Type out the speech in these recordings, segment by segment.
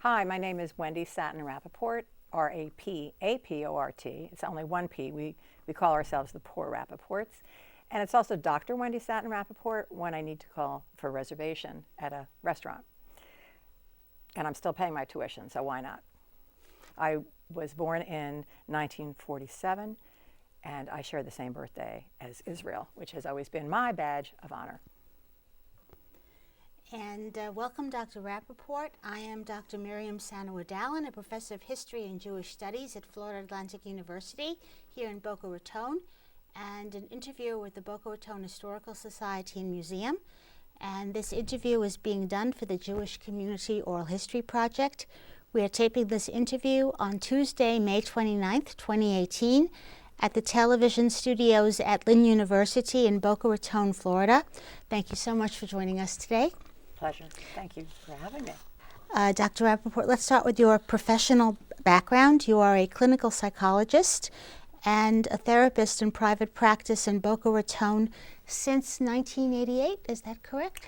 Hi, my name is Wendy Rapaport, R-A-P-A-P-O-R-T. It's only one P. We call ourselves the Poor Rapaports. And it's also Dr. Wendy Rapaport when I need to call for a reservation at a restaurant. And I'm still paying my tuition, so why not? I was born in 1947, and I share the same birthday as Israel, which has always been my badge of honor. And welcome, Dr. Rapaport. I am Dr. Miriam Sanawadalan, a professor of history and Jewish studies at Florida Atlantic University here in Boca Raton, and an interviewer with the Boca Raton Historical Society and Museum. And this interview is being done for the Jewish Community Oral History Project. We are taping this interview on Tuesday, May 29th, 2018, at the television studios at Lynn University in Boca Raton, Florida. Thank you so much for joining us today. Pleasure. Thank you for having me. Dr. Rapaport, let's start with your professional background. You are a clinical psychologist and a therapist in private practice in Boca Raton since 1988. Is that correct?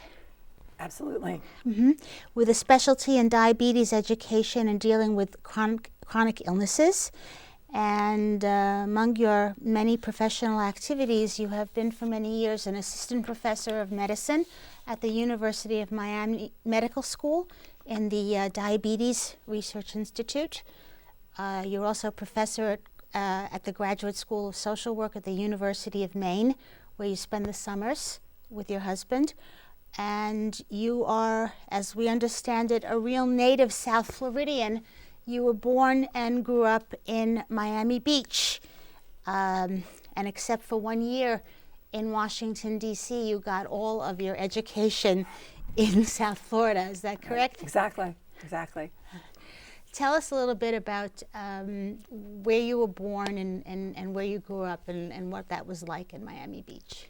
Absolutely. Mm-hmm. With a specialty in diabetes education and dealing with chronic illnesses. And among your many professional activities, you have been for many years an assistant professor of medicine at the University of Miami Medical School in the Diabetes Research Institute. You're also a professor at the Graduate School of Social Work at the University of Maine, where you spend the summers with your husband. And you are, as we understand it, a real native South Floridian. You were born and grew up in Miami Beach. And except for 1 year in Washington, D.C., you got all of your education in South Florida. Is that correct? Exactly. Tell us a little bit about where you were born and where you grew up and what that was like in Miami Beach.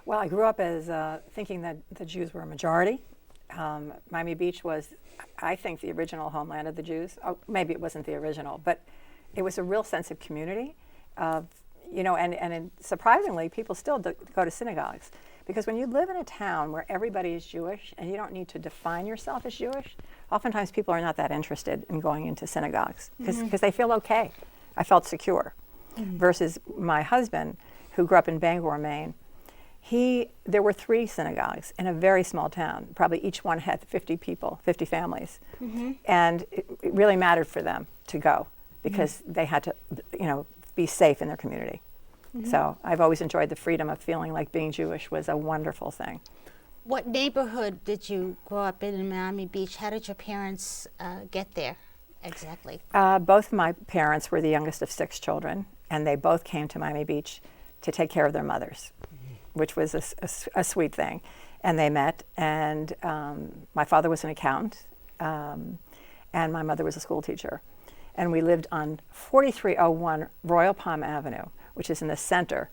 Well, I grew up as thinking that the Jews were a majority. Miami Beach was, I think, the original homeland of the Jews. Oh, maybe it wasn't the original, but it was a real sense of community. And surprisingly, people still go to synagogues. Because when you live in a town where everybody is Jewish and you don't need to define yourself as Jewish, oftentimes people are not that interested in going into synagogues because they feel okay. I felt secure. Versus my husband, who grew up in Bangor, Maine, there were 3 synagogues in a very small town. Probably each one had 50 people, 50 families. And it really mattered for them to go because they had to, be safe in their community. So I've always enjoyed the freedom of feeling like being Jewish was a wonderful thing. What neighborhood did you grow up in Miami Beach? How did your parents get there exactly? Both my parents were the youngest of 6 children, and they both came to Miami Beach to take care of their mothers, which was a sweet thing. And they met, and my father was an accountant, and my mother was a school teacher. And we lived on 4301 Royal Palm Avenue, which is in the center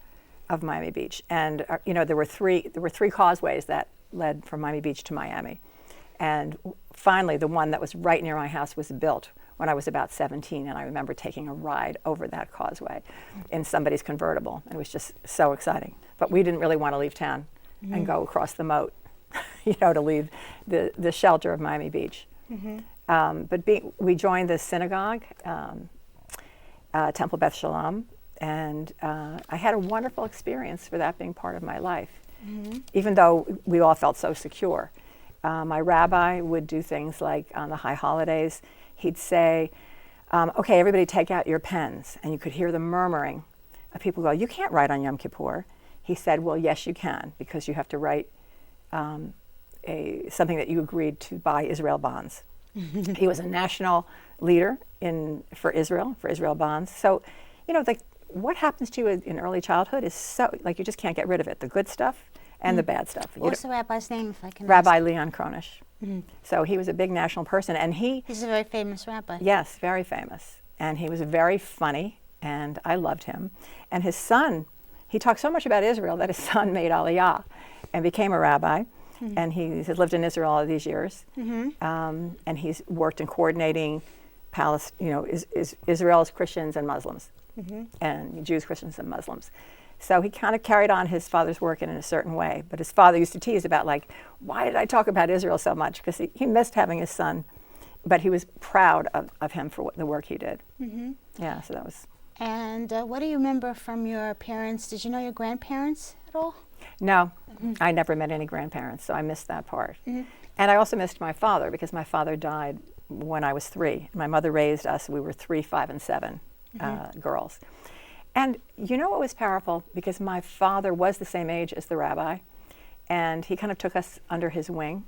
of Miami Beach. And there were three causeways that led from Miami Beach to Miami. And finally, the one that was right near my house was built when I was about 17, and I remember taking a ride over that causeway in somebody's convertible. And it was just so exciting. But we didn't really want to leave town and go across the moat, to leave the shelter of Miami Beach. We joined the synagogue, Temple Beth Shalom, and I had a wonderful experience for that being part of my life, even though we all felt so secure. My rabbi would do things like on the high holidays, he'd say, okay, everybody take out your pens, and you could hear the murmuring of people go, you can't write on Yom Kippur. He said, well, yes, you can, because you have to write something that you agreed to buy Israel bonds. He was a national leader for Israel bonds. So, what happens to you in early childhood is so, you just can't get rid of it, the good stuff and the bad stuff. What's the rabbi's name, if I can Rabbi ask? Leon Kronish. So he was a big national person, and he's a very famous rabbi. Yes, very famous. And he was very funny, and I loved him. And his son, he talked so much about Israel that his son made Aliyah and became a rabbi. And he has lived in Israel all of these years. And he's worked in coordinating Israel's Christians and Muslims, and Jews, Christians, and Muslims. So he kind of carried on his father's work in a certain way. But his father used to tease about, why did I talk about Israel so much? Because he missed having his son but he was proud of him for the work he did. Mm-hmm. Yeah, so that was. And what do you remember from your parents? Did you know your grandparents at all? No, I never met any grandparents, so I missed that part. Mm-hmm. And I also missed my father because my father died when I was 3. My mother raised us. We were 3, 5, and 7 girls. And you know what was powerful? Because my father was the same age as the rabbi, and he kind of took us under his wing.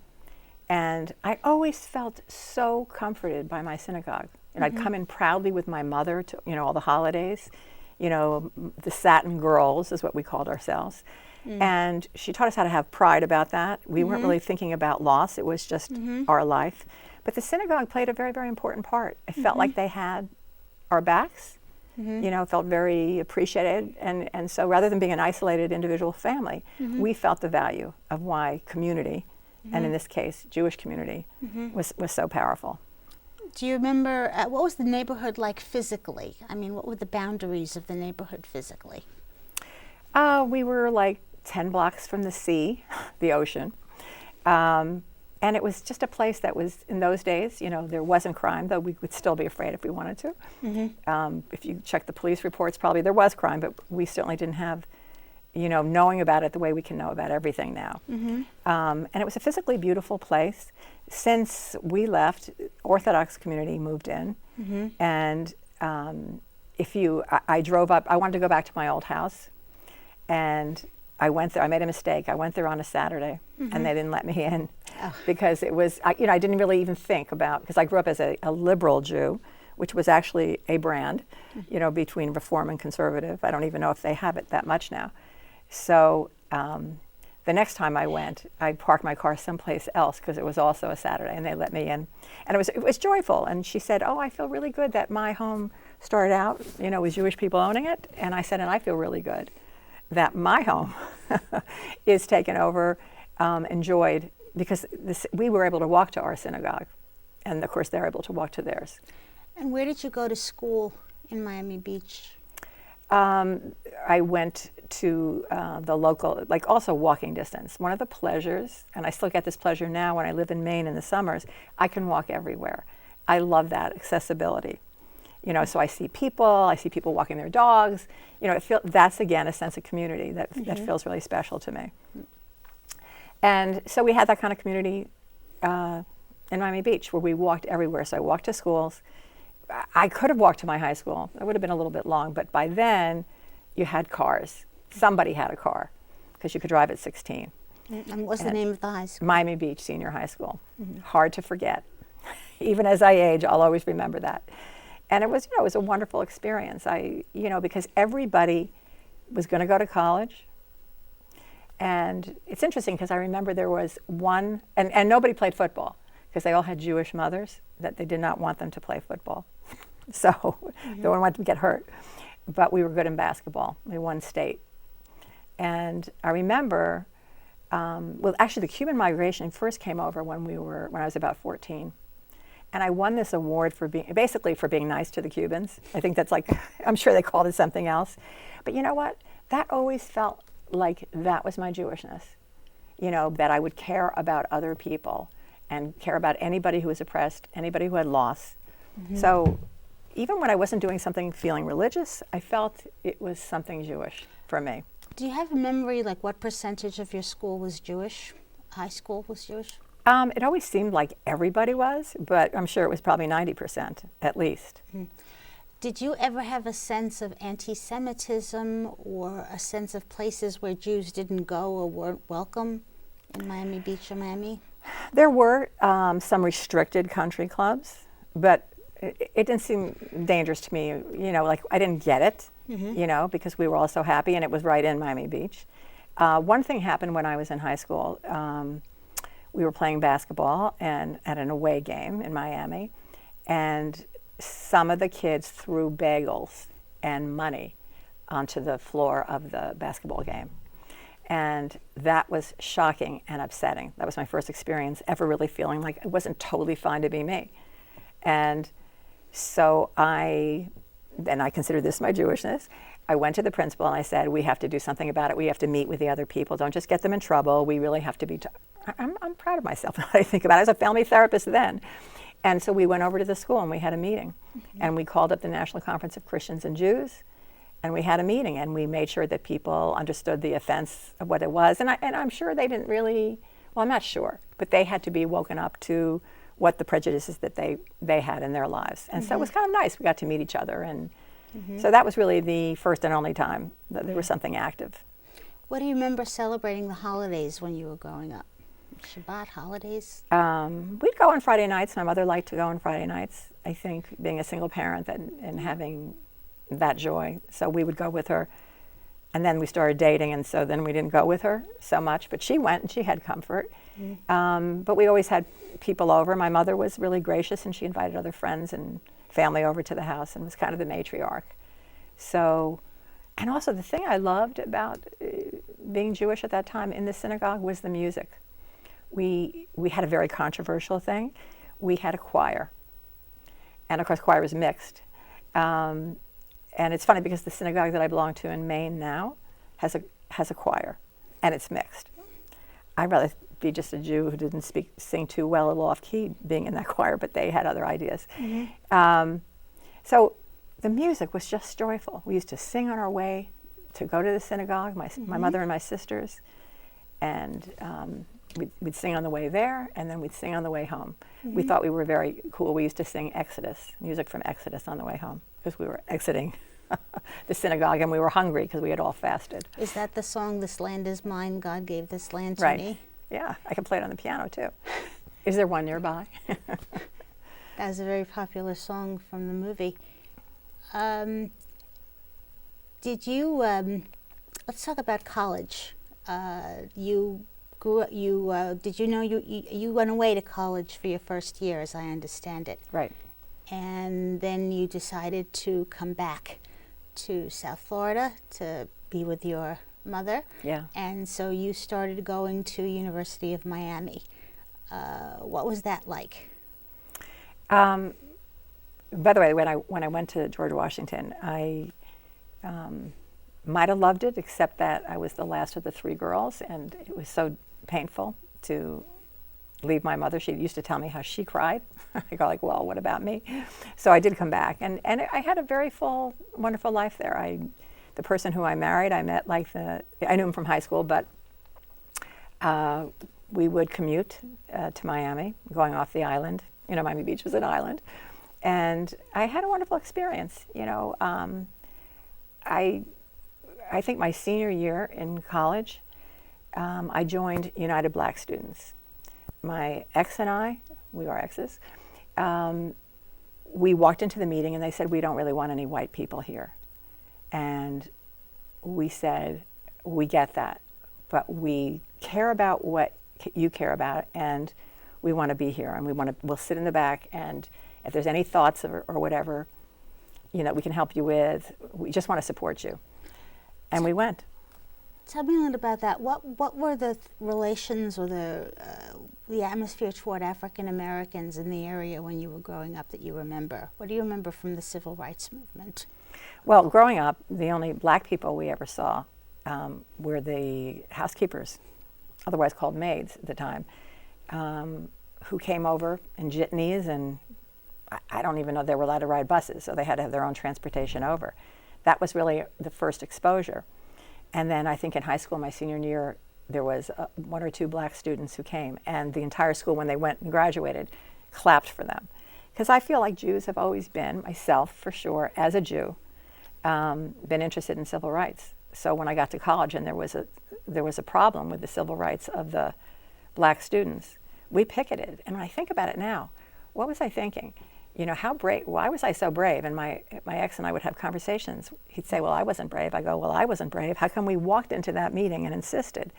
And I always felt so comforted by my synagogue. And I'd come in proudly with my mother to, all the holidays. The Satin Girls is what we called ourselves. And she taught us how to have pride about that. We weren't really thinking about loss. It was just our life. But the synagogue played a very, very important part. It felt like they had our backs. Felt very appreciated. And so rather than being an isolated individual family, we felt the value of why community, and in this case, Jewish community, was so powerful. Do you remember, what was the neighborhood like physically? I mean, what were the boundaries of the neighborhood physically? We were like 10 blocks from the sea, the ocean. And it was just a place that was, in those days, there wasn't crime, though we would still be afraid if we wanted to. If you check the police reports, probably there was crime, but we certainly didn't have, knowing about it the way we can know about everything now. And it was a physically beautiful place. Since we left, Orthodox community moved in. And I drove up, I wanted to go back to my old house. And I went there, I made a mistake. I went there on a Saturday and they didn't let me in because it was, I didn't really even think about, because I grew up as a liberal Jew, which was actually a brand, between Reform and Conservative. I don't even know if they have it that much now. So the next time I went, I parked my car someplace else because it was also a Saturday and they let me in. And it was joyful. And she said, oh, I feel really good that my home started out, with Jewish people owning it. And I said, and I feel really good that my home is taken over, enjoyed, because we were able to walk to our synagogue. And of course, they're able to walk to theirs. And where did you go to school in Miami Beach? I went to the local, also walking distance. One of the pleasures, and I still get this pleasure now when I live in Maine in the summers, I can walk everywhere. I love that accessibility. So I see people walking their dogs. That's again a sense of community that feels really special to me. And so we had that kind of community in Miami Beach where we walked everywhere. So I walked to schools. I could have walked to my high school. It would have been a little bit long, but by then you had cars. Somebody had a car because you could drive at 16. And what's the name of the high school? Miami Beach Senior High School. Hard to forget. Even as I age, I'll always remember that. And it was, it was a wonderful experience. Because everybody was going to go to college. And it's interesting because I remember there was one, and nobody played football because they all had Jewish mothers that they did not want them to play football. So no one wanted to get hurt. But we were good in basketball. We won state. And I remember, actually the Cuban migration first came over when I was about 14. And I won this award for being nice to the Cubans. I think that's I'm sure they called it something else. But you know what? That always felt like that was my Jewishness. That I would care about other people and care about anybody who was oppressed, anybody who had loss. So even when I wasn't doing something feeling religious, I felt it was something Jewish for me. Do you have a memory, what percentage of your school was Jewish? High school was Jewish? It always seemed like everybody was, but I'm sure it was probably 90% at least. Did you ever have a sense of anti-Semitism or a sense of places where Jews didn't go or weren't welcome in Miami Beach or Miami? There were some restricted country clubs, but it didn't seem dangerous to me. I didn't get it, because we were all so happy and it was right in Miami Beach. One thing happened when I was in high school. We were playing basketball and at an away game in Miami, and some of the kids threw bagels and money onto the floor of the basketball game. And that was shocking and upsetting. That was my first experience ever really feeling like it wasn't totally fine to be me. And so I consider this my Jewishness. I went to the principal and I said, we have to do something about it. We have to meet with the other people. Don't just get them in trouble. We really have to be, I'm proud of myself when I think about it. I was a family therapist then. And so we went over to the school and we had a meeting. And we called up the National Conference of Christians and Jews, and we had a meeting, and we made sure that people understood the offense of what it was. And I'm sure they didn't really, well, I'm not sure, but they had to be woken up to what the prejudices that they had in their lives. And so it was kind of nice. We got to meet each other. And so that was really the first and only time that there was something active. What do you remember celebrating the holidays when you were growing up? Shabbat, holidays? We'd go on Friday nights. My mother liked to go on Friday nights. I think being a single parent and having that joy. So we would go with her. And then we started dating, and so then we didn't go with her so much. But she went, and she had comfort. But we always had people over. My mother was really gracious, and she invited other friends and family over to the house and was kind of the matriarch. So, and also the thing I loved about being Jewish at that time in the synagogue was the music. We had a very controversial thing. We had a choir. And of course, choir was mixed. And it's funny because the synagogue that I belong to in Maine now has a choir, and it's mixed. I'd rather be just a Jew who didn't sing too well or off key being in that choir, but they had other ideas. So the music was just joyful. We used to sing on our way to go to the synagogue, my mother and my sisters, and we'd sing on the way there, and then we'd sing on the way home. We thought we were very cool. We used to sing Exodus, music from Exodus on the way home, because we were exiting the synagogue, and we were hungry because we had all fasted. Is that the song, "This Land Is Mine, God Gave This Land to Right. Me"? Yeah, I can play it on the piano too. Is there one nearby? That was a very popular song from the movie. Did you, let's talk about college. You grew up, did you know you went away to college for your first year, as I understand it? Right. And then you decided to come back to South Florida to be with your mother. Yeah. And so you started going to University of Miami. What was that like? By the way, when I went to George Washington, I might have loved it, except that I was the last of the three girls, and it was so painful to leave my mother. She used to tell me how she cried. I go like, well, what about me? So I did come back, and I had a very full, wonderful life there. The person who I married, I met I knew him from high school, but we would commute to Miami, going off the island. You know, Miami Beach was an island. And I had a wonderful experience. You know, I think my senior year in college, I joined United Black Students. My ex and I, we are exes, we walked into the meeting and they said, we don't really want any white people here. And we said, we get that, but we care about what you care about, and we want to be here, and we'll sit in the back, and if there's any thoughts or whatever, you know, we can help you with, we just want to support you. And we went. Tell me a little about that. What were the relations or the atmosphere toward African Americans in the area when you were growing up that you remember? What do you remember from the civil rights movement? Well, growing up, the only black people we ever saw were the housekeepers, otherwise called maids at the time, who came over in jitneys, and I don't even know they were allowed to ride buses, so they had to have their own transportation over. That was really the first exposure. And then I think in high school, my senior year, there was one or two black students who came, and the entire school, when they went and graduated, clapped for them. Because I feel like Jews have always been, myself for sure, as a Jew, been interested in civil rights. So when I got to college and there was a problem with the civil rights of the black students, we picketed. And when I think about it now, what was I thinking? You know, how brave, why was I so brave? And my ex and I would have conversations. He'd say, well, I wasn't brave. I go, well, I wasn't brave. How come we walked into that meeting and insisted?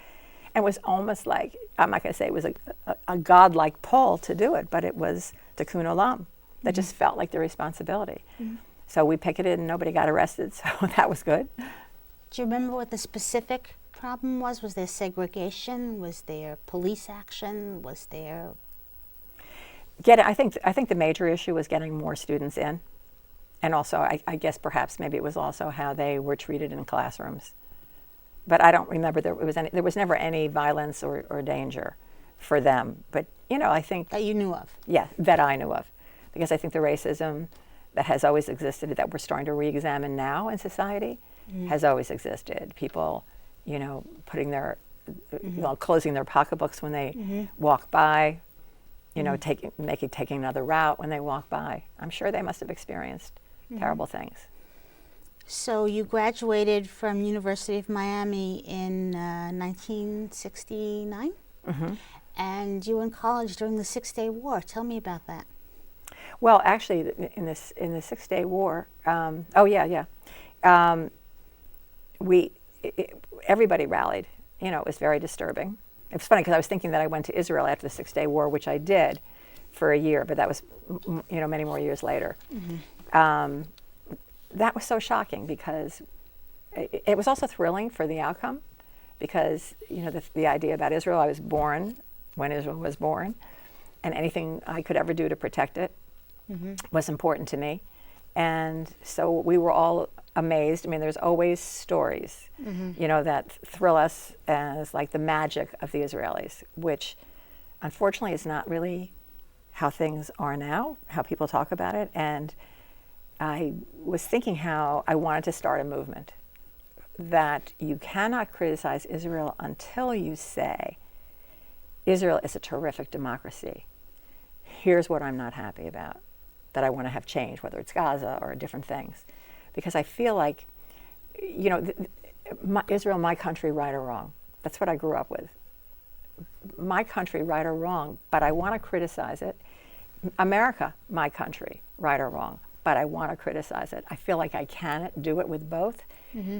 And it was almost like, I'm not going to say it was a godlike pull to do it, but it was tikkun olam. That just felt like the responsibility. So we picketed and nobody got arrested, so that was good. Do you remember what the specific problem was? Was there segregation? Was there police action? Was there... I think the major issue was getting more students in, and also I guess perhaps maybe it was also how they were treated in classrooms. But I don't remember there was never any violence or danger. for them. But, I think, That you knew of. yeah, that I knew of. Because I think the racism that has always existed, that we're starting to re-examine now in society, has always existed. People, putting their, closing their pocketbooks when they walk by, taking another route when they walk by. I'm sure they must have experienced terrible things. So you graduated from University of Miami in 1969, and you were in college during the 6-Day War. Tell me about that. Well, actually, in the 6-Day War, everybody rallied. It was very disturbing. It was funny because I was thinking that I went to Israel after the 6-Day War, which I did for a year, but that was, many more years later. That was so shocking because it was also thrilling for the outcome because, the idea about Israel, I was born when Israel was born, and anything I could ever do to protect it was important to me. And so we were all amazed. I mean, there's always stories, that thrill us as like the magic of the Israelis, which unfortunately is not really how things are now, how people talk about it. And I was thinking how I wanted to start a movement that you cannot criticize Israel until you say, Israel is a terrific democracy. Here's what I'm not happy about, that I want to have changed, whether it's Gaza or different things. Because I feel like, Israel, my country, right or wrong. That's what I grew up with. My country, right or wrong, but I want to criticize it. America, my country, right or wrong, but I want to criticize it. I feel like I can do it with both.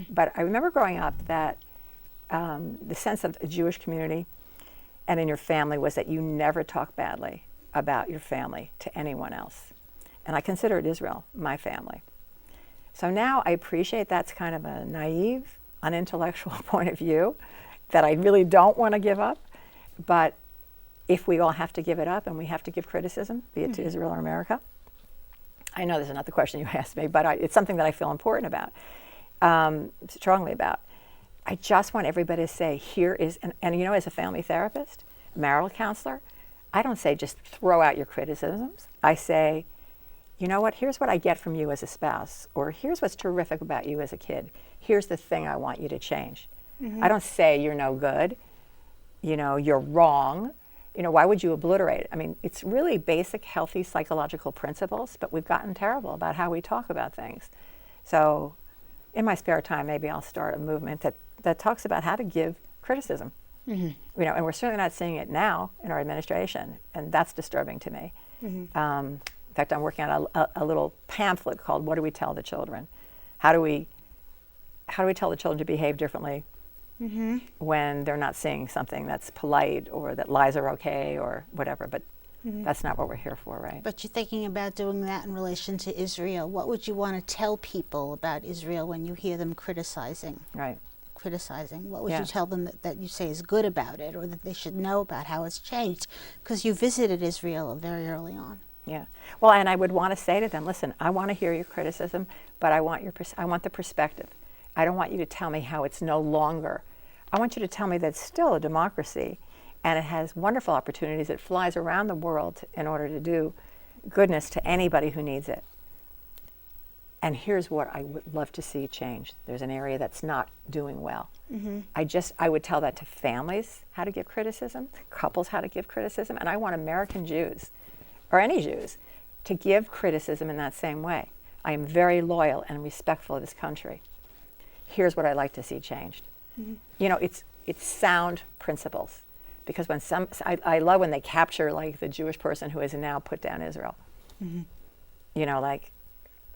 But I remember growing up that the sense of a Jewish community and in your family was that you never talk badly about your family to anyone else. And I considered Israel my family. So now I appreciate that's kind of a naive, unintellectual point of view that I really don't want to give up. But if we all have to give it up and we have to give criticism, be it to Israel or America, I know this is not the question you asked me, but it's something that I feel important about, strongly about. I just want everybody to say, here is, and as a family therapist, marital counselor, I don't say just throw out your criticisms. I say, you know what, here's what I get from you as a spouse, or here's what's terrific about you as a kid. Here's the thing I want you to change. I don't say you're no good, you're wrong. Why would you obliterate it? I mean, it's really basic, healthy psychological principles, but we've gotten terrible about how we talk about things. So in my spare time, maybe I'll start a movement that talks about how to give criticism. And we're certainly not seeing it now in our administration, and that's disturbing to me. In fact, I'm working on a little pamphlet called "What Do We Tell the Children?" How do we tell the children to behave differently when they're not seeing something that's polite or that lies are okay or whatever? But that's not what we're here for, right? But you're thinking about doing that in relation to Israel. What would you want to tell people about Israel when you hear them criticizing? Right. What would you tell them that you say is good about it, or that they should know about how it's changed? Because you visited Israel very early on. Yeah. Well, and I would want to say to them, listen, I want to hear your criticism, but I want the perspective. I don't want you to tell me how it's no longer. I want you to tell me that it's still a democracy and it has wonderful opportunities. It flies around the world in order to do goodness to anybody who needs it. And here's what I would love to see change. There's an area that's not doing well. I would tell that to families, how to give criticism, couples, how to give criticism, and I want American Jews, or any Jews, to give criticism in that same way. I am very loyal and respectful of this country. Here's what I'd like to see changed. It's sound principles, because when I love when they capture like the Jewish person who has now put down Israel. Like,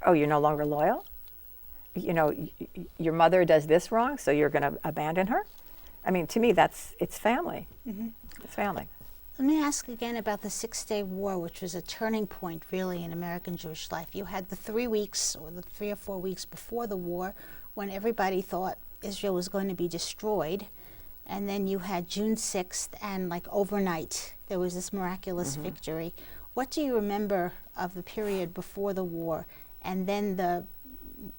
oh, you're no longer loyal? Your mother does this wrong, so you're going to abandon her? I mean, to me, it's family. It's family. Let me ask again about the 6-Day War, which was a turning point, really, in American Jewish life. You had the 3 weeks, or the 3 or 4 weeks before the war, when everybody thought Israel was going to be destroyed. And then you had June 6th, and like overnight, there was this miraculous victory. What do you remember of the period before the war, and then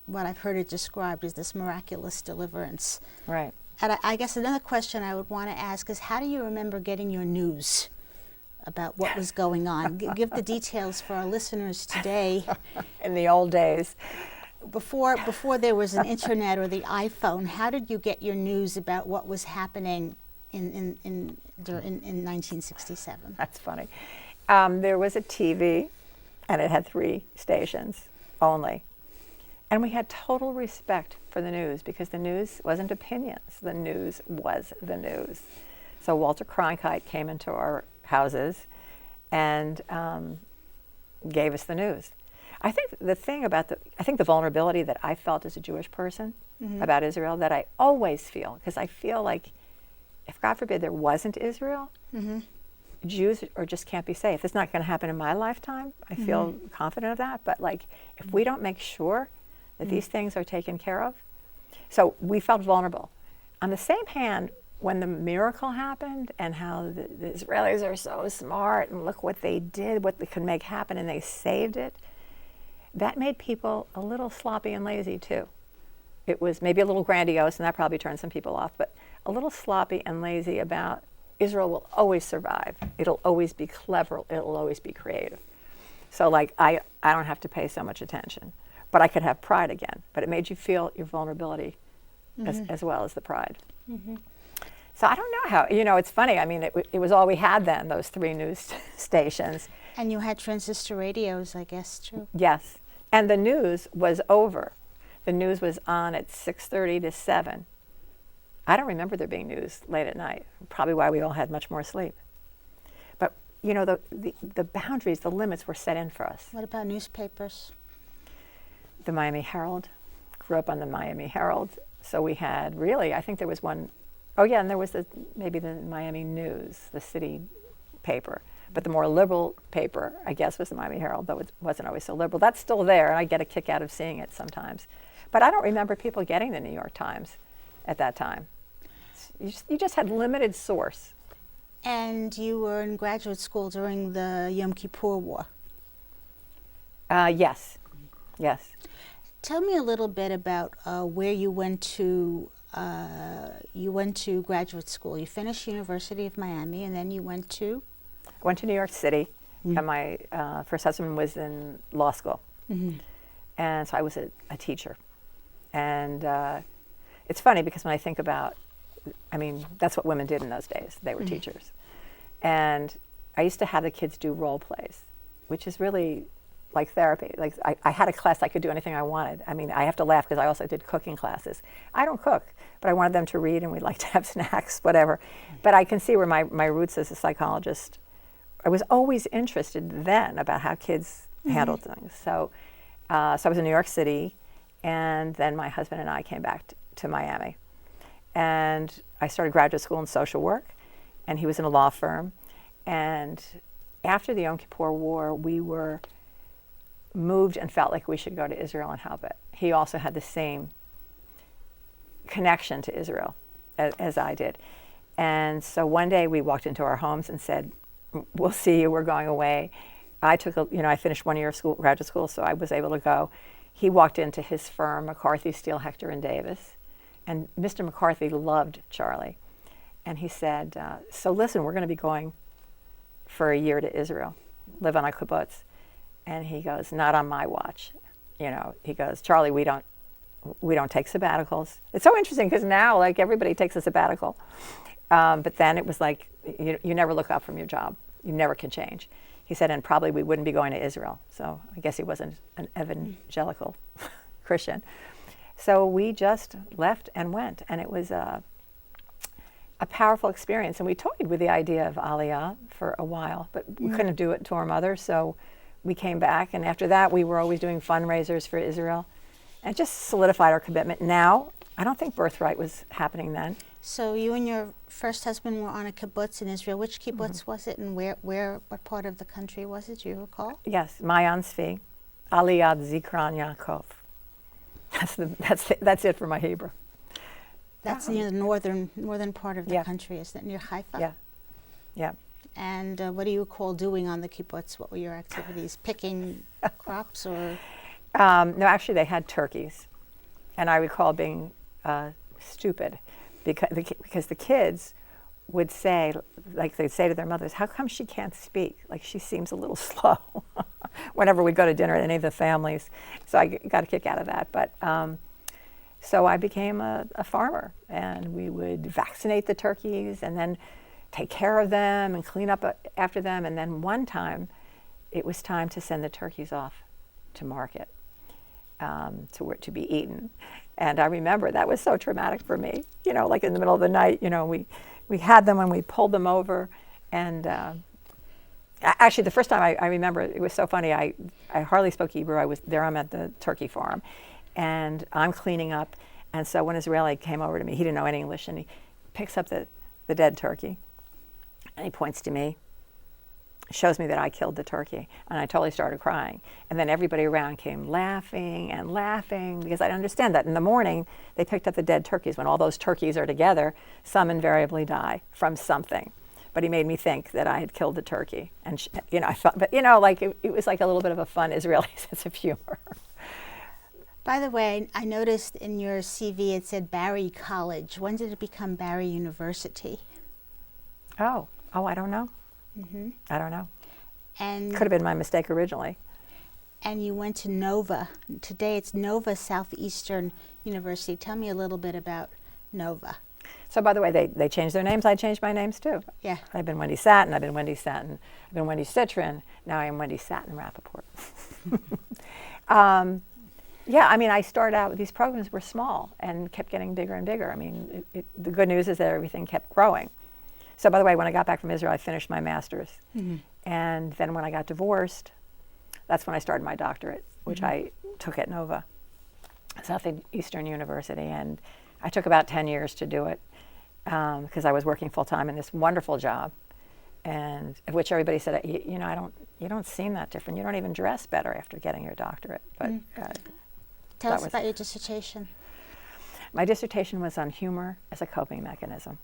what I've heard it described as this miraculous deliverance? Right. And I guess another question I would want to ask is, how do you remember getting your news about what was going on? Give the details for our listeners today. In the old days. Before there was an internet or the iPhone, how did you get your news about what was happening in 1967? That's funny. There was a TV, and it had 3 stations only. And we had total respect for the news because the news wasn't opinions. The news was the news. So Walter Cronkite came into our houses and gave us the news. I think the thing about the vulnerability that I felt as a Jewish person about Israel, that I always feel, because I feel like if, God forbid, there wasn't Israel, Jews just can't be safe. It's not going to happen in my lifetime. I feel confident of that. But like, if we don't make sure that these things are taken care of, so we felt vulnerable. On the same hand, when the miracle happened and how the Israelis are so smart and look what they did, what they could make happen, and they saved it, that made people a little sloppy and lazy too. It was maybe a little grandiose, and that probably turned some people off, but a little sloppy and lazy about Israel will always survive. It'll always be clever. It'll always be creative. So like, I don't have to pay so much attention, but I could have pride again. But it made you feel your vulnerability as well as the pride. So I don't know how, it's funny. I mean, it was all we had then, those 3 news stations. And you had transistor radios, I guess, too. Yes. And the news was over. The news was on at 6:30 to 7. I don't remember there being news late at night, probably why we all had much more sleep. But, the boundaries, the limits were set in for us. What about newspapers? The Miami Herald. Grew up on the Miami Herald. So we had really, I think there was one, and there was maybe the Miami News, the city paper. But the more liberal paper, I guess, was the Miami Herald, though it wasn't always so liberal. That's still there, and I get a kick out of seeing it sometimes. But I don't remember people getting the New York Times at that time. You just had limited source. And you were in graduate school during the Yom Kippur War. Yes. Tell me a little bit about where you went to. You went to graduate school. You finished University of Miami, and then you went to? I went to New York City, and my first husband was in law school. And so I was a teacher. And it's funny because when I think about, that's what women did in those days. They were teachers. And I used to have the kids do role plays, which is really like therapy. Like I had a class I could do anything I wanted. I have to laugh because I also did cooking classes. I don't cook, but I wanted them to read, and we'd like to have snacks, whatever. But I can see where my roots as a psychologist, I was always interested then about how kids handled things. So I was in New York City, and then my husband and I came back to Miami. And I started graduate school in social work, and he was in a law firm. And after the Yom Kippur War, we were moved and felt like we should go to Israel and help it. He also had the same connection to Israel as I did. And so one day we walked into our homes and said, "We'll see you, we're going away." I finished 1 year of school, graduate school, so I was able to go. He walked into his firm, McCarthy, Steele, Hector, and Davis. And Mr. McCarthy loved Charlie. And he said, so listen, we're going to be going for a year to Israel, live on a kibbutz. And he goes, not on my watch. He goes, Charlie, we don't take sabbaticals. It's so interesting because now, like, everybody takes a sabbatical. But then it was like, you never look up from your job. You never can change. He said, and probably we wouldn't be going to Israel. So I guess he wasn't an evangelical Christian. So we just left and went. And it was a powerful experience. And we toyed with the idea of Aliyah for a while, but we couldn't do it to our mother. So we came back. And after that, we were always doing fundraisers for Israel. And it just solidified our commitment. Now, I don't think birthright was happening then. So you and your first husband were on a kibbutz in Israel. Which kibbutz was it, and what part of the country was it? Do you recall? Yes, Mayan Tzvi, Aliyah Zikran Yaakov. That's it for my Hebrew. That's near the northern part of the country, isn't it? Near Haifa. Yeah. And what do you recall doing on the kibbutz? What were your activities? Picking crops or? No, actually, they had turkeys, and I recall being stupid because the kids would say, like they'd say to their mothers, how come she can't speak? Like she seems a little slow whenever we go to dinner at any of the families. So I got a kick out of that. But so I became a farmer, and we would vaccinate the turkeys and then take care of them and clean up after them. And then one time it was time to send the turkeys off to market to be eaten. And I remember that was so traumatic for me, like in the middle of the night, we had them when we pulled them over. And actually the first time I remember, it was so funny, I hardly spoke Hebrew. I'm at the turkey farm, and I'm cleaning up. And so when Israeli came over to me, he didn't know any English, and he picks up the dead turkey, and he points to me, shows me that I killed the turkey, and I totally started crying. And then everybody around came laughing and laughing, because I understand that in the morning they picked up the dead turkeys. When all those turkeys are together, some invariably die from something. But he made me think that I had killed the turkey, and I thought, but like it was like a little bit of a fun Israeli sense of humor. By the way, I noticed in your CV it said Barry College. When did it become Barry University? Oh, I don't know. Mm-hmm. I don't know. And could have been my mistake originally. And you went to Nova. Today it's Nova Southeastern University. Tell me a little bit about Nova. So by the way, they changed their names. I changed my names too. Yeah. I've been Wendy Satin. I've been Wendy Satin. I've been Wendy Citron. Now I am Wendy Satin Rapaport. Yeah, I mean, I started out, these programs were small and kept getting bigger and bigger. I mean, the good news is that everything kept growing. So by the way, when I got back from Israel, I finished my master's. Mm-hmm. And then when I got divorced, that's when I started my doctorate, which I took at Nova, Southeastern University. And I took about 10 years to do it because I was working full time in this wonderful job, and of which everybody said, you don't seem that different. You don't even dress better after getting your doctorate. But tell us about your dissertation. My dissertation was on humor as a coping mechanism.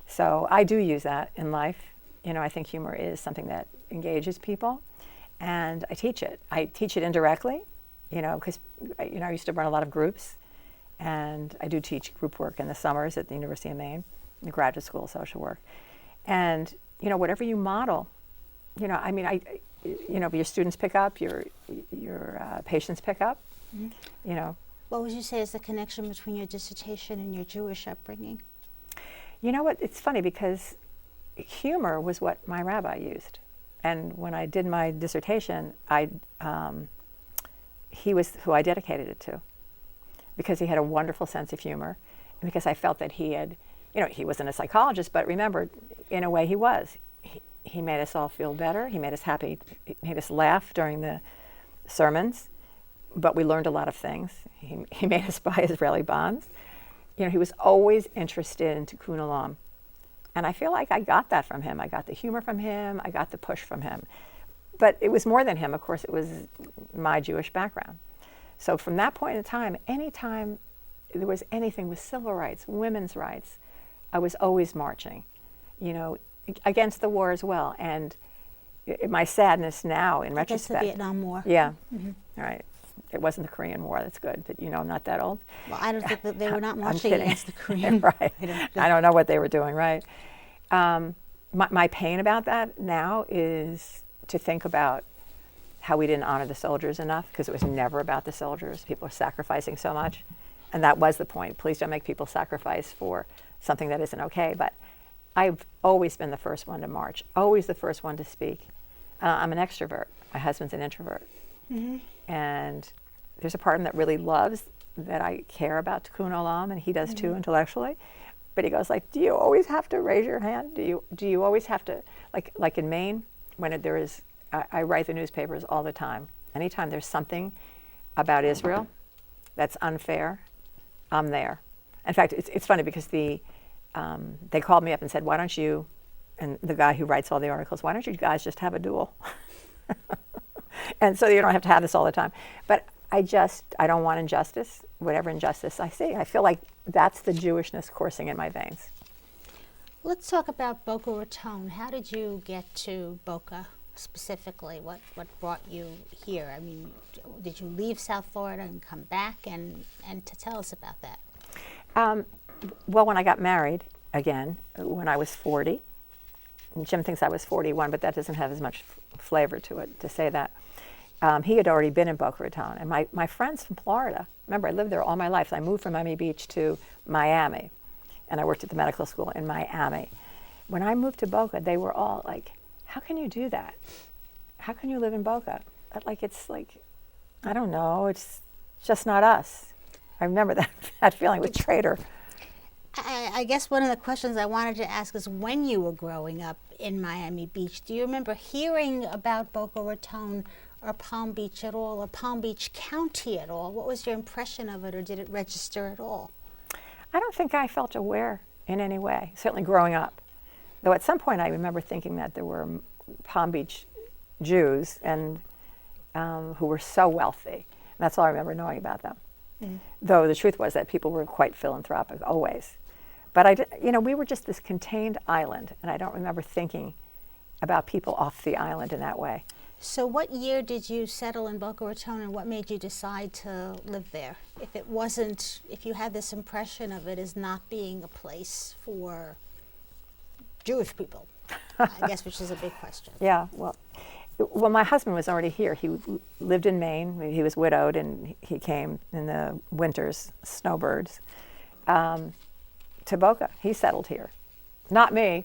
So I do use that in life. I think humor is something that engages people, and I teach it. I teach it indirectly, because I used to run a lot of groups, and I do teach group work in the summers at the University of Maine, the Graduate School of Social Work. And whatever you model, your students pick up, your patients pick up, What would you say is the connection between your dissertation and your Jewish upbringing? You know what? It's funny because humor was what my rabbi used. And when I did my dissertation, he was who I dedicated it to, because he had a wonderful sense of humor, and because I felt that he had, he wasn't a psychologist, but remember, in a way he was. He made us all feel better. He made us happy. He made us laugh during the sermons, but we learned a lot of things. He made us buy Israeli bonds. He was always interested in tikkun olam. And I feel like I got that from him. I got the humor from him. I got the push from him. But it was more than him. Of course, it was my Jewish background. So from that point in time, anytime there was anything with civil rights, women's rights, I was always marching, against the war as well. And my sadness now, in retrospect. Against the Vietnam War. Yeah, right. It wasn't the Korean War. That's good that I'm not that old. Well, I don't think that they were not marching against the Korean. Right. I don't know what they were doing. Right. My pain about that now is to think about how we didn't honor the soldiers enough, because it was never about the soldiers. People are sacrificing so much, and that was the point. Please don't make people sacrifice for something that isn't okay. But I've always been the first one to march, always the first one to speak. I'm an extrovert. My husband's an introvert. Mm-hmm. And there's a part of him that really loves that I care about tikkun olam, and he does too intellectually. But he goes like, do you always have to raise your hand? Do you always have to, like in Maine, when there is, I write the newspapers all the time. Anytime there's something about Israel that's unfair, I'm there. In fact, it's funny because they called me up and said, why don't you, and the guy who writes all the articles, why don't you guys just have a duel? And so you don't have to have this all the time. But I don't want injustice, whatever injustice I see. I feel like that's the Jewishness coursing in my veins. Let's talk about Boca Raton. How did you get to Boca specifically? What brought you here? I mean, did you leave South Florida and come back? And to tell us about that. Well, when I got married again, when I was 40, and Jim thinks I was 41, but that doesn't have as much flavor to it to say that. He had already been in Boca Raton. And my friends from Florida, remember, I lived there all my life. So I moved from Miami Beach to Miami, and I worked at the medical school in Miami. When I moved to Boca, they were all like, how can you do that? How can you live in Boca? It's like, I don't know, it's just not us. I remember that feeling with Trader. I guess one of the questions I wanted to ask is, when you were growing up in Miami Beach, do you remember hearing about Boca Raton or Palm Beach at all, or Palm Beach County at all? What was your impression of it, or did it register at all? I don't think I felt aware in any way, certainly growing up. Though at some point I remember thinking that there were Palm Beach Jews and who were so wealthy. That's all I remember knowing about them. Mm. Though the truth was that people were quite philanthropic, always. But we were just this contained island, and I don't remember thinking about people off the island in that way. So what year did you settle in Boca Raton, and what made you decide to live there? If you had this impression of it as not being a place for Jewish people, I guess, which is a big question. Yeah, well, my husband was already here. He lived in Maine. He was widowed, and he came in the winters, snowbirds, to Boca. He settled here. Not me.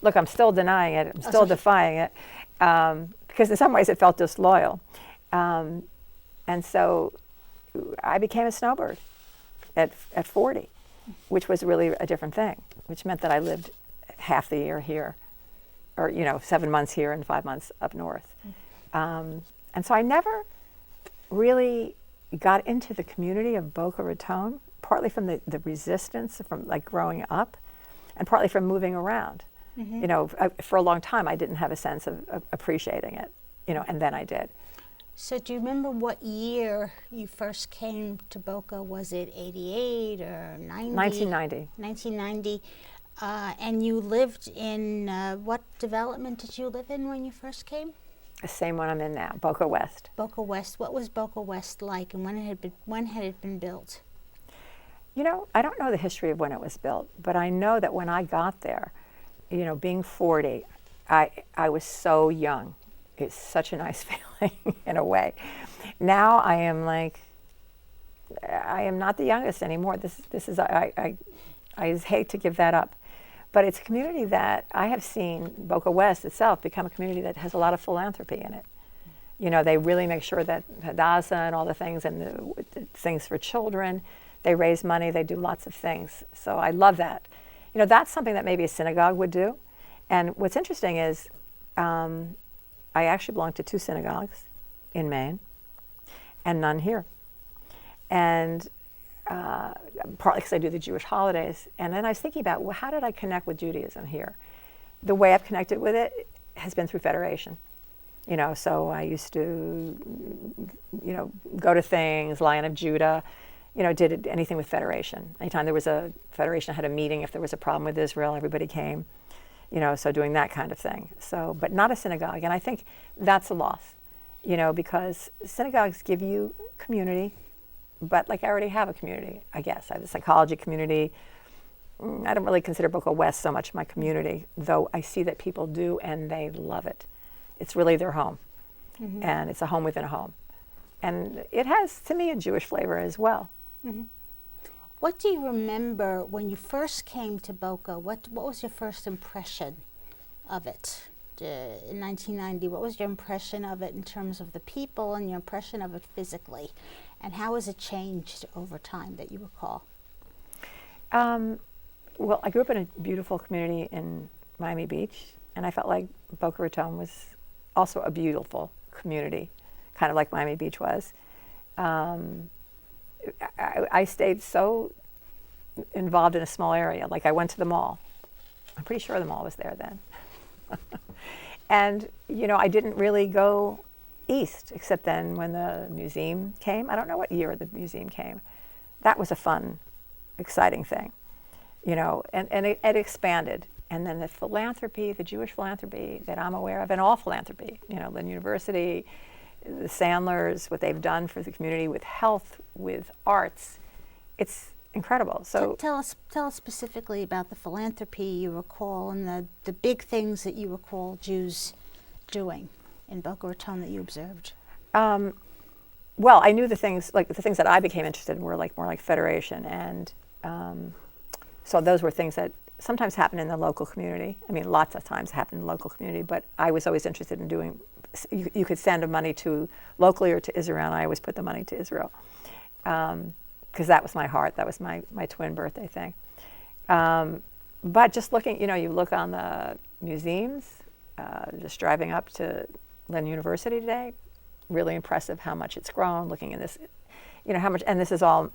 Look, I'm still denying it. I'm still defying it, because in some ways it felt disloyal. And so I became a snowbird at 40, which was really a different thing, which meant that I lived half the year here, or 7 months here and 5 months up north. And so I never really got into the community of Boca Raton, partly from the resistance from like growing up, and partly from moving around. Mm-hmm. For a long time I didn't have a sense of appreciating it, and then I did. So do you remember what year you first came to Boca? Was it 88 or 90? 1990. 1990. And you lived in, what development did you live in when you first came? The same one I'm in now, Boca West. Boca West. What was Boca West like, and when had it been built? I don't know the history of when it was built, but I know that when I got there, being 40, I was so young. It's such a nice feeling in a way. Now I am not the youngest anymore. This is I hate to give that up. But it's a community that I have seen, Boca West itself, become a community that has a lot of philanthropy in it. They really make sure that Hadassah and all the things, and the things for children, they raise money, they do lots of things. So I love that. That's something that maybe a synagogue would do. And what's interesting is I actually belong to 2 synagogues in Maine and none here. And partly because I do the Jewish holidays. And then I was thinking about, well, how did I connect with Judaism here? The way I've connected with it has been through Federation. So I used to, go to things, Lion of Judah, did anything with Federation. Anytime there was a Federation had a meeting, if there was a problem with Israel, everybody came, so doing that kind of thing. So, but not a synagogue. And I think that's a loss, because synagogues give you community. But I already have a community, I guess. I have a psychology community. I don't really consider Boca West so much my community, though I see that people do, and they love it. It's really their home, mm-hmm. and it's a home within a home. And it has, to me, a Jewish flavor as well. Mm-hmm. What do you remember when you first came to Boca? What was your first impression of it in 1990? What was your impression of it in terms of the people and your impression of it physically? And how has it changed over time that you recall? Well, I grew up in a beautiful community in Miami Beach, and I felt like Boca Raton was also a beautiful community, kind of like Miami Beach was. I stayed so involved in a small area. I went to the mall. I'm pretty sure the mall was there then. And, I didn't really go east, except then when the museum came. I don't know what year the museum came. That was a fun, exciting thing, and it expanded. And then the philanthropy, the Jewish philanthropy that I'm aware of, and all philanthropy, Lynn University, the Sandlers, what they've done for the community with health, with arts, it's incredible. So Tell us specifically about the philanthropy you recall and the big things that you recall Jews doing in Boca Raton that you observed. well, I knew the things that I became interested in were more like federation, and so those were things that sometimes happen in the local community. I mean, lots of times happen in the local community, but I was always interested in doing. You could send money to locally or to Israel, and I always put the money to Israel. Because that was my heart. That was my twin birthday thing. But just looking, you look on the museums, just driving up to Lynn University today, really impressive how much it's grown, looking at this, how much, and this is all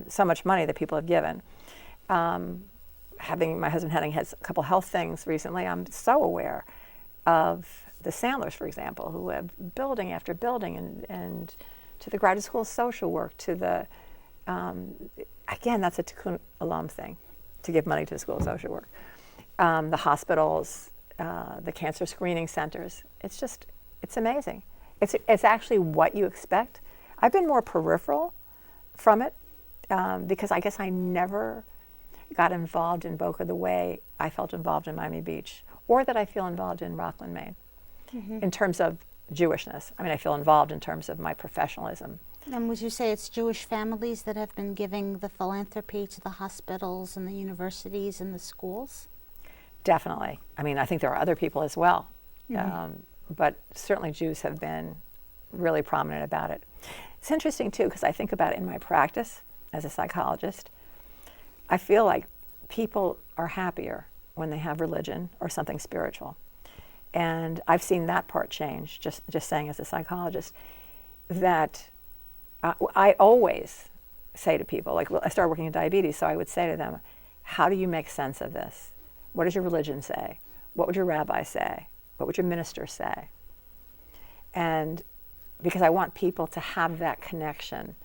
so much money that people have given. My husband having had a couple health things recently, I'm so aware of the Sandlers, for example, who have building after building, and to the graduate school of social work, to the again, that's a Tikkun alum thing, to give money to the School of Social Work. The hospitals, the cancer screening centers. It's amazing. It's actually what you expect. I've been more peripheral from it because I guess I never got involved in Boca the way I felt involved in Miami Beach, or that I feel involved in Rockland, Maine, in terms of Jewishness. I mean, I feel involved in terms of my professionalism. And would you say it's Jewish families that have been giving the philanthropy to the hospitals and the universities and the schools? Definitely. I mean, I think there are other people as well. But certainly Jews have been really prominent about it. It's interesting, too, because I think about it in my practice as a psychologist. I feel like people are happier when they have religion or something spiritual. And I've seen that part change, just saying as a psychologist, that I always say to people, I started working in diabetes, so I would say to them, how do you make sense of this? What does your religion say? What would your rabbi say? What would your minister say? And because I want people to have that connection,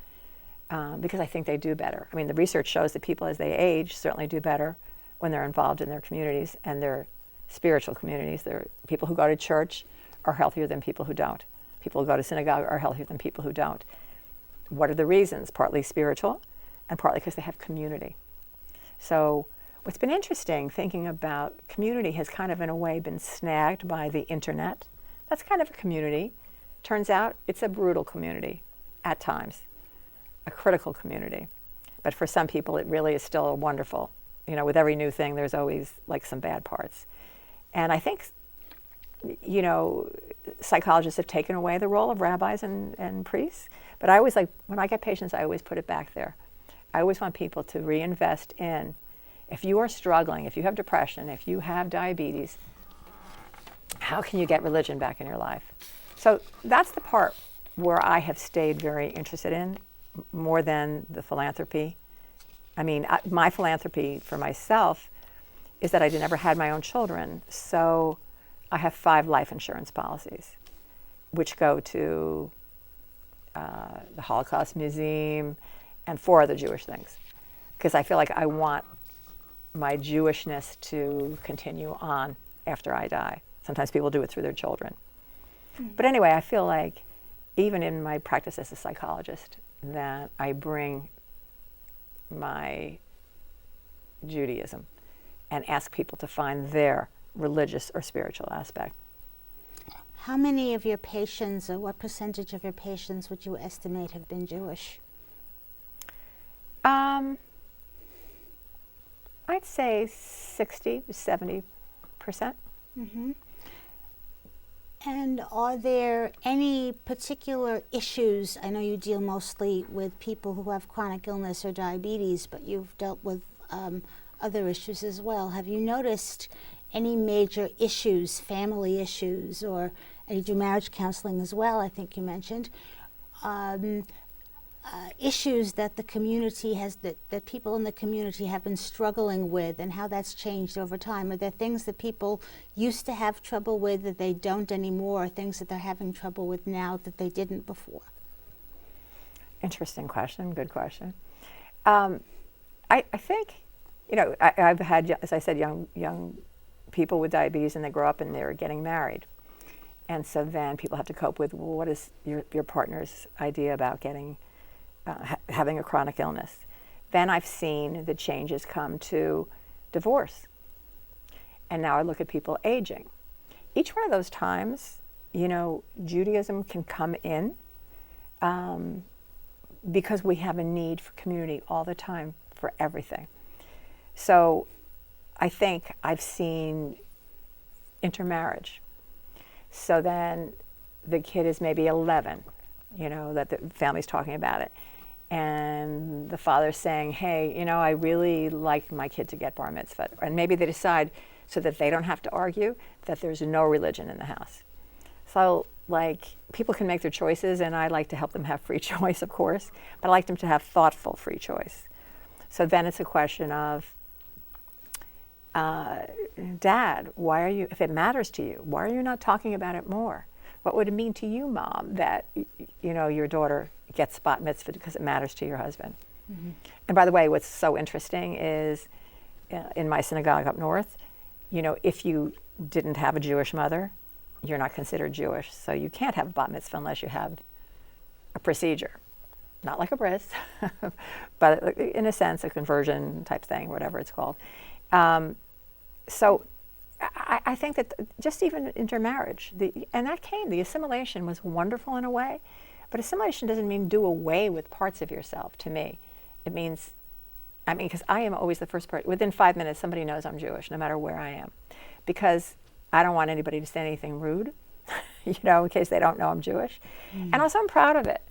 because I think they do better. I mean, the research shows that people as they age certainly do better when they're involved in their communities and their spiritual communities. People who go to church are healthier than people who don't. People who go to synagogue are healthier than people who don't. What are the reasons? Partly spiritual, and partly because they have community. So what's been interesting, thinking about community, has kind of in a way been snagged by the internet. That's kind of a community. Turns out it's a brutal community at times, a critical community. But for some people it really is still wonderful. With every new thing there's always some bad parts. And I think, psychologists have taken away the role of rabbis and priests. But I always when I get patients, I always put it back there. I always want people to reinvest in, if you are struggling, if you have depression, if you have diabetes, how can you get religion back in your life? So that's the part where I have stayed very interested in, more than the philanthropy. I mean, my philanthropy for myself is that I never had my own children, so I have 5 life insurance policies, which go to the Holocaust Museum and 4 other Jewish things, because I feel like I want my Jewishness to continue on after I die. Sometimes people do it through their children. But anyway, I feel like even in my practice as a psychologist, that I bring my Judaism and ask people to find their religious or spiritual aspect. How many of your patients, or what percentage of your patients would you estimate have been Jewish? I'd say 60 to 70%. And are there any particular issues? I know you deal mostly with people who have chronic illness or diabetes, but you've dealt with other issues as well. Have you noticed any major issues, family issues, or you do marriage counseling as well, I think you mentioned, issues that the community has, that people in the community have been struggling with, and how that's changed over time? Are there things that people used to have trouble with that they don't anymore, or things that they're having trouble with now that they didn't before? Interesting question, good question. I think, I've had, as I said, young people with diabetes, and they grow up and they're getting married. And so then people have to cope with, well, what is your partner's idea about having a chronic illness? Then I've seen the changes come to divorce. And now I look at people aging. Each one of those times, Judaism can come in because we have a need for community all the time for everything. So I think I've seen intermarriage. So then the kid is maybe 11, that the family's talking about it. And the father's saying, hey, I really like my kid to get bar mitzvah. And maybe they decide, so that they don't have to argue, that there's no religion in the house. So, people can make their choices, and I like to help them have free choice, of course, but I like them to have thoughtful free choice. So then it's a question of, Dad, why are you, if it matters to you, why are you not talking about it more? What would it mean to you, Mom, that, your daughter gets bat mitzvah because it matters to your husband? Mm-hmm. And by the way, what's so interesting is, in my synagogue up north, if you didn't have a Jewish mother, you're not considered Jewish. So you can't have a bat mitzvah unless you have a procedure. Not like a bris, but in a sense, a conversion type thing, whatever it's called. So I think that just even intermarriage, and that the assimilation was wonderful in a way, but assimilation doesn't mean do away with parts of yourself to me. It means, because I am always the first person, within 5 minutes somebody knows I'm Jewish, no matter where I am. Because I don't want anybody to say anything rude, in case they don't know I'm Jewish. Mm-hmm. And also I'm proud of it,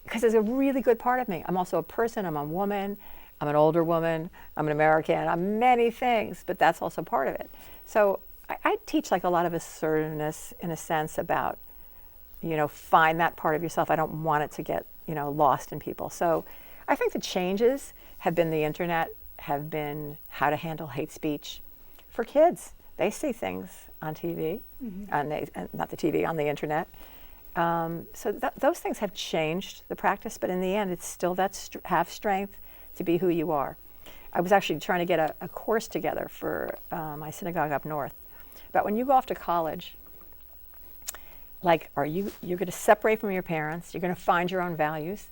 because it's a really good part of me. I'm also a person, I'm a woman, I'm an older woman, I'm an American, I'm many things, but that's also part of it. So I teach a lot of assertiveness in a sense about, find that part of yourself. I don't want it to get, lost in people. So I think the changes have been the internet, have been how to handle hate speech for kids. They see things on TV, mm-hmm. Not the TV, on the internet. So those things have changed the practice, but in the end, it's still have strength to be who you are. I was actually trying to get a course together for my synagogue up north. But when you go off to college, you're going to separate from your parents, you're going to find your own values.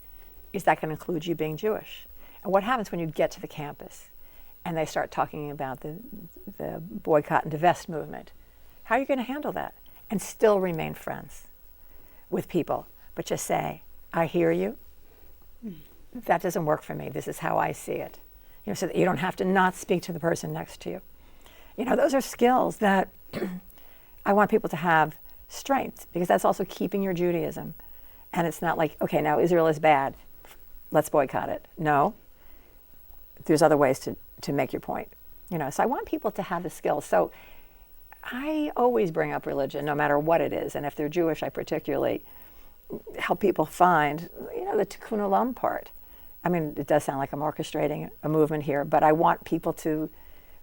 Is that going to include you being Jewish? And what happens when you get to the campus and they start talking about the boycott and divest movement? How are you going to handle that and still remain friends with people, but just say, I hear you. That doesn't work for me. This is how I see it. So that you don't have to not speak to the person next to you. Those are skills that I want people to have strength, because that's also keeping your Judaism. And it's not like, okay, now Israel is bad, let's boycott it. No, there's other ways to make your point. So I want people to have the skills. So I always bring up religion, no matter what it is. And if they're Jewish, I particularly help people find, the tikkun olam part. It does sound like I'm orchestrating a movement here, but I want people to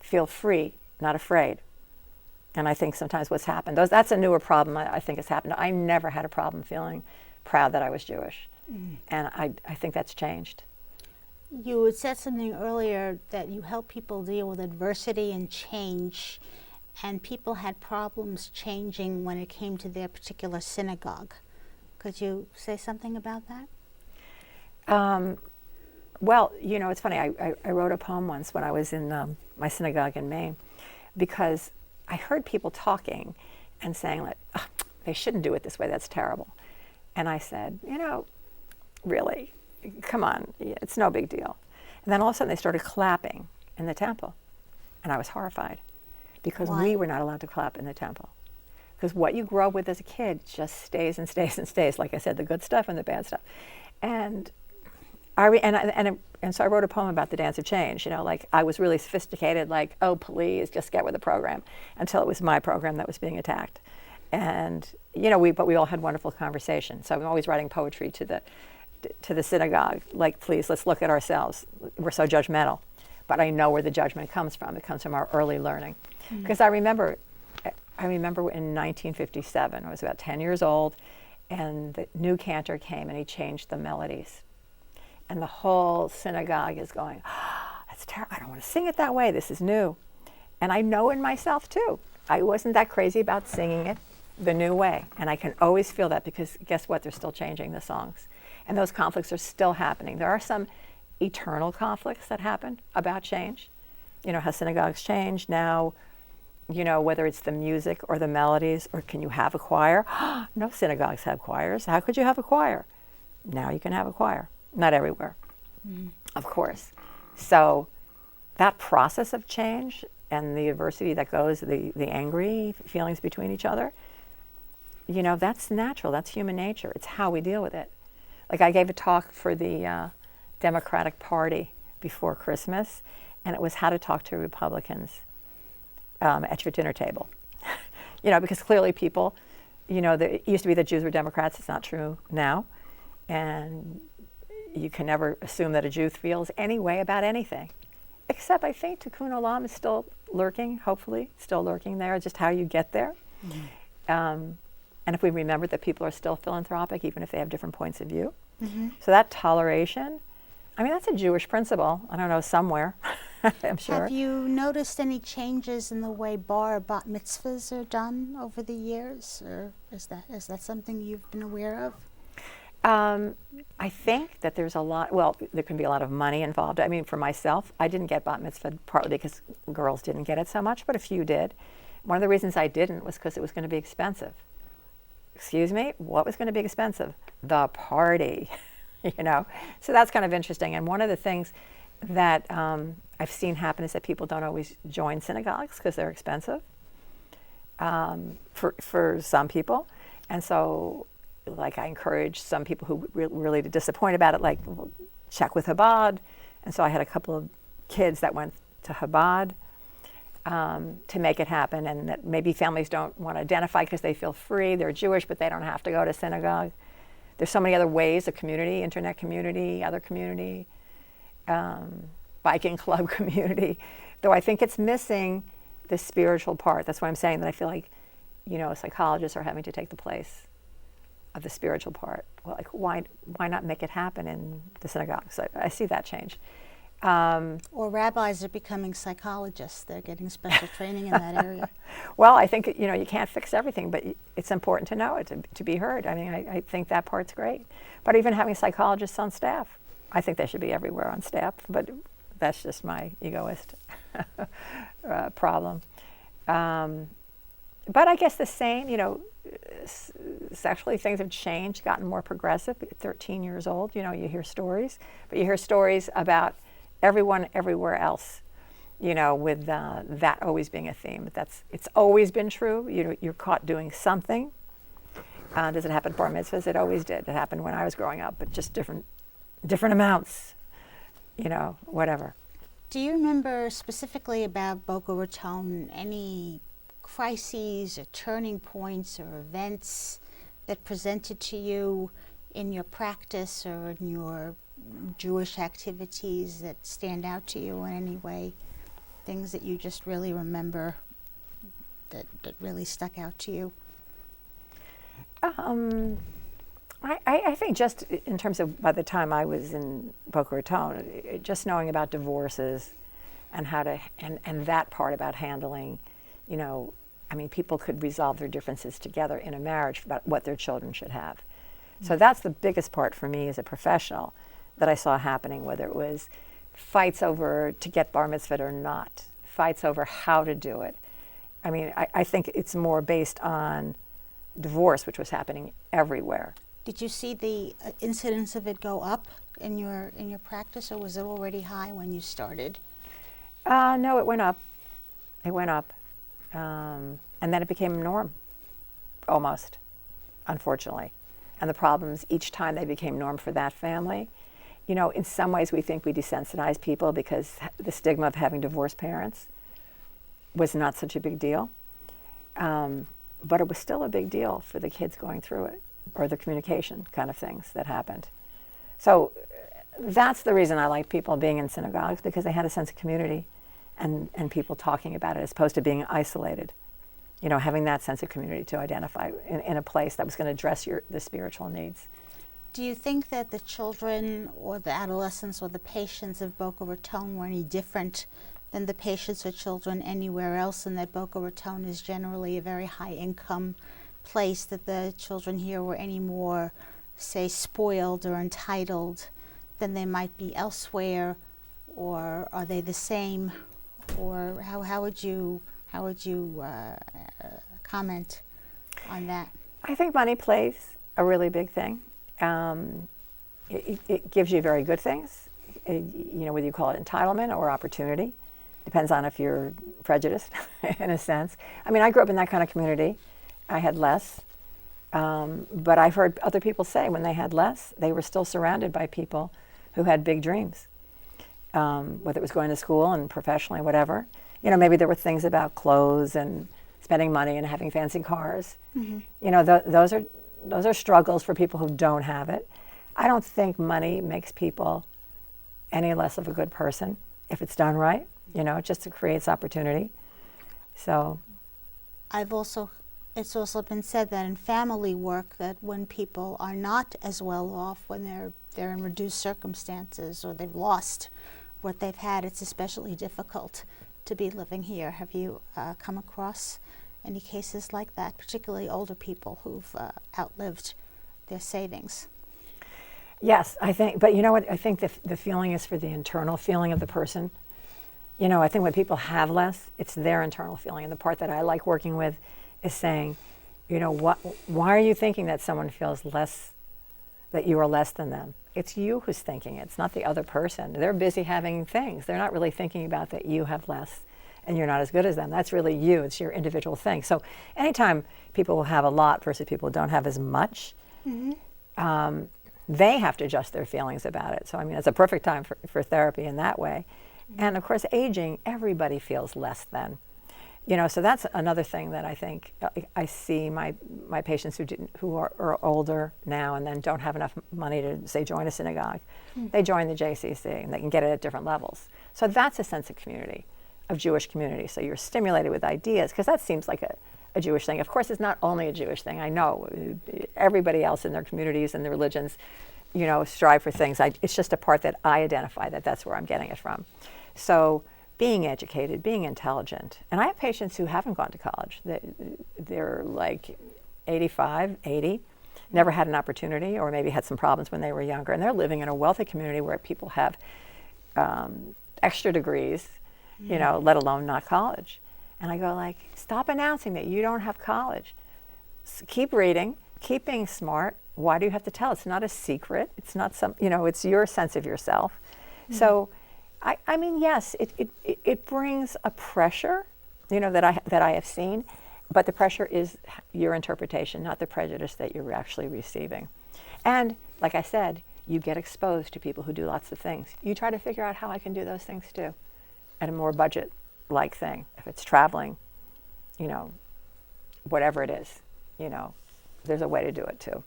feel free, not afraid. And I think sometimes what's happened, that's a newer problem I think has happened. I never had a problem feeling proud that I was Jewish. Mm. And I think that's changed. You had said something earlier that you help people deal with adversity and change, and people had problems changing when it came to their particular synagogue. Could you say something about that? Well, it's funny. I wrote a poem once when I was in my synagogue in Maine, because I heard people talking and saying, they shouldn't do it this way. That's terrible. And I said, really, come on, it's no big deal. And then all of a sudden they started clapping in the temple. And I was horrified, because Why? We were not allowed to clap in the temple. Because what you grow up with as a kid just stays and stays and stays. Like I said, the good stuff and the bad stuff. And so I wrote a poem about the dance of change. I was really sophisticated, oh, please, just get with the program, until it was my program that was being attacked. And, but we all had wonderful conversations. So I'm always writing poetry to the synagogue, please, let's look at ourselves. We're so judgmental. But I know where the judgment comes from. It comes from our early learning. Because I remember in 1957, I was about 10 years old, and the new cantor came and he changed the melodies. And the whole synagogue is going, that's terrible. I don't want to sing it that way. This is new. And I know in myself too. I wasn't that crazy about singing it the new way. And I can always feel that, because guess what? They're still changing the songs. And those conflicts are still happening. There are some eternal conflicts that happen about change. You know, how synagogues change now, you know, whether it's the music or the melodies, or can you have a choir? No synagogues have choirs. How could you have a choir? Now you can have a choir. Not everywhere, of course. So that process of change and the adversity that goes, the angry feelings between each other, you know, that's natural. That's human nature. It's how we deal with it. Like, I gave a talk for the Democratic Party before Christmas, and it was how to talk to Republicans at your dinner table. You know, because clearly people, you know, it used to be that Jews were Democrats. It's not true now. And you can never assume that a Jew feels any way about anything. Except I think Tikkun Olam is still lurking, hopefully, still lurking there, just how you get there. And if we remember that people are still philanthropic, even if they have different points of view. So that toleration, I mean, that's a Jewish principle. I don't know, somewhere, I'm sure. Have you noticed any changes in the way bar or bat mitzvahs are done over the years? Or is that something you've been aware of? I think that there's a lot, well, there can be a lot of money involved. I mean, for myself, I didn't get bat mitzvah partly because girls didn't get it so much, but a few did. One of the reasons I didn't was because it was going to be expensive. Excuse me? What was going to be expensive? The party, you know? So that's kind of interesting. And one of the things that I've seen happen is that people don't always join synagogues because they're expensive for some people. And so, like, I encourage some people who really disappointed about it, like, well, check with Chabad. And so I had a couple of kids that went to Chabad to make it happen, and that maybe families don't want to identify because they feel free. They're Jewish, but they don't have to go to synagogue. There's so many other ways, a community, internet community, other community, biking club community, though I think it's missing the spiritual part. That's why I'm saying that I feel like, you know, psychologists are having to take the place of the spiritual part. Well, like, why not make it happen in the synagogue? So I see that change. Or rabbis are becoming psychologists. They're getting special training in that area. Well, I think, you know, you can't fix everything, but it's important to know it, to be heard. I mean, I think that part's great. But even having psychologists on staff, I think they should be everywhere on staff, but that's just my egoist problem. But I guess the same, you know, sexually things have changed, gotten more progressive. At 13 years old, you know, you hear stories, but you hear stories about everyone everywhere else, you know, with that always being a theme. It's always been true. You're caught doing something. Does it happen at bar mitzvahs? It always did. It happened when I was growing up, but just different amounts, you know, whatever. Do you remember specifically about Boca Raton any crises or turning points or events that presented to you in your practice or in your Jewish activities that stand out to you in any way? Things that you just really remember that really stuck out to you? I think just in terms of, by the time I was in Boca Raton, just knowing about divorces and how to, and that part about handling, you know, I mean, people could resolve their differences together in a marriage about what their children should have. So that's the biggest part for me as a professional that I saw happening, whether it was fights over to get bar mitzvah or not, fights over how to do it. I mean, I think it's more based on divorce, which was happening everywhere. Did you see the incidence of it go up in your practice, or was it already high when you started? No, it went up. It went up. And then it became a norm, almost, unfortunately. And the problems, each time they became norm for that family, you know, in some ways we think we desensitize people because the stigma of having divorced parents was not such a big deal. But it was still a big deal for the kids going through it, or the communication kind of things that happened. So that's the reason I like people being in synagogues, because they had a sense of community and people talking about it as opposed to being isolated. You know, having that sense of community to identify in a place that was going to address the spiritual needs. Do you think that the children or the adolescents or the patients of Boca Raton were any different than the patients or children anywhere else, and that Boca Raton is generally a very high-income place, that the children here were any more, say, spoiled or entitled than they might be elsewhere, or are they the same, or how would you comment on that? I think money plays a really big thing. It gives you very good things, whether you call it entitlement or opportunity. Depends on if you're prejudiced, in a sense. I mean, I grew up in that kind of community. I had less. But I've heard other people say when they had less, they were still surrounded by people who had big dreams, whether it was going to school and professionally, whatever. Maybe there were things about clothes and spending money and having fancy cars. Mm-hmm. Those are struggles for people who don't have it. I don't think money makes people any less of a good person if it's done right. It just creates opportunity. So, it's also been said that in family work, that when people are not as well off, when they're in reduced circumstances or they've lost what they've had, it's especially difficult to be living here. Have you come across any cases like that, particularly older people who've outlived their savings? Yes, I think, but you know what? I think the feeling is for the internal feeling of the person. I think when people have less, it's their internal feeling. And the part that I like working with is saying, why are you thinking that someone feels less, that you are less than them? It's you who's thinking it. It's not the other person. They're busy having things. They're not really thinking about that you have less and you're not as good as them. That's really you. It's your individual thing. So anytime people will have a lot versus people who don't have as much, mm-hmm. They have to adjust their feelings about it. So, I mean, it's a perfect time for therapy in that way. Mm-hmm. And, of course, aging, everybody feels less than. So that's another thing that I think I see my patients who are older now and then don't have enough money to, say, join a synagogue. Mm. They join the JCC and they can get it at different levels. So that's a sense of community, of Jewish community. So you're stimulated with ideas, because that seems like a Jewish thing. Of course, it's not only a Jewish thing. I know everybody else in their communities and their religions, strive for things. It's just a part that I identify that's where I'm getting it from. So being educated, being intelligent. And I have patients who haven't gone to college. They're like 85, 80, never had an opportunity, or maybe had some problems when they were younger. And they're living in a wealthy community where people have extra degrees, mm-hmm. Let alone not college. And I go like, stop announcing that you don't have college. Keep reading, keep being smart. Why do you have to tell? It's not a secret. It's not it's your sense of yourself. Mm-hmm. So, I mean, yes, it brings a pressure, that I have seen, but the pressure is your interpretation, not the prejudice that you're actually receiving. And like I said, you get exposed to people who do lots of things. You try to figure out how I can do those things too, at a more budget-like thing. If it's traveling, whatever it is, there's a way to do it too.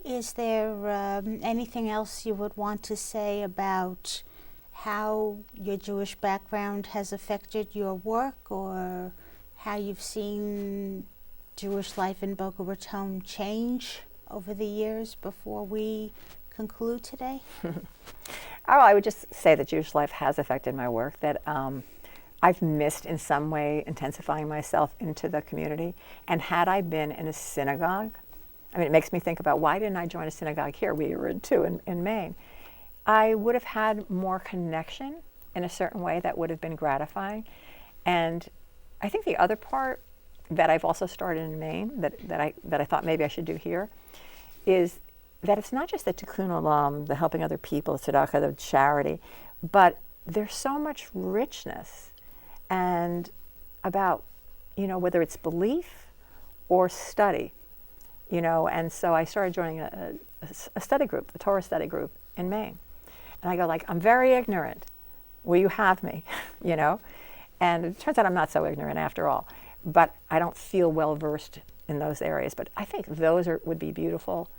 Is there anything else you would want to say about how your Jewish background has affected your work, or how you've seen Jewish life in Boca Raton change over the years before we conclude today? I would just say that Jewish life has affected my work, that I've missed in some way intensifying myself into the community. And had I been in a synagogue, I mean, it makes me think about, why didn't I join a synagogue here? We were in two in Maine. I would have had more connection in a certain way that would have been gratifying. And I think the other part that I've also started in Maine that I thought maybe I should do here is that it's not just the tikkun olam, the helping other people, the tzedakah, the charity, but there's so much richness and about, whether it's belief or study, and so I started joining a study group, a Torah study group in Maine. And I go like, I'm very ignorant. Will you have me? And it turns out I'm not so ignorant after all. But I don't feel well versed in those areas. But I think those would be beautiful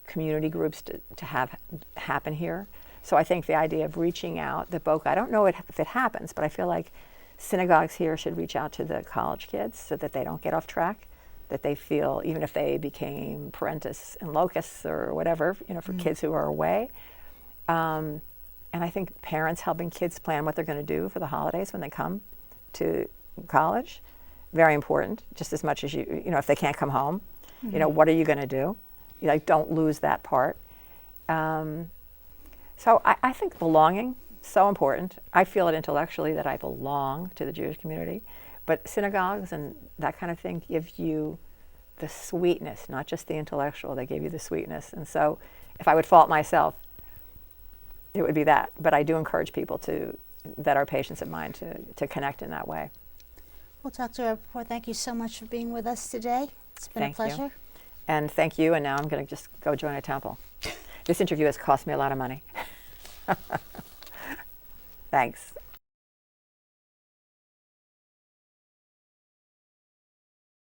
community groups to have happen here. So I think the idea of reaching out, the Boca, I don't know if it happens, but I feel like synagogues here should reach out to the college kids so that they don't get off track, that they feel, even if they became parentis and locus or whatever, for kids who are away. And I think parents helping kids plan what they're going to do for the holidays when they come to college, very important, just as much as if they can't come home, what are you going to do? Don't lose that part. So I think belonging, so important. I feel it intellectually that I belong to the Jewish community, but synagogues and that kind of thing give you the sweetness, not just the intellectual. They give you the sweetness. And so if I would fault myself, it would be that. But I do encourage people that are patients of mine to connect in that way. Well, Dr. Rapaport, thank you so much for being with us today. It's been Thank a pleasure. you. And thank you, and now I'm going to just go join a temple. This interview has cost me a lot of money. Thanks.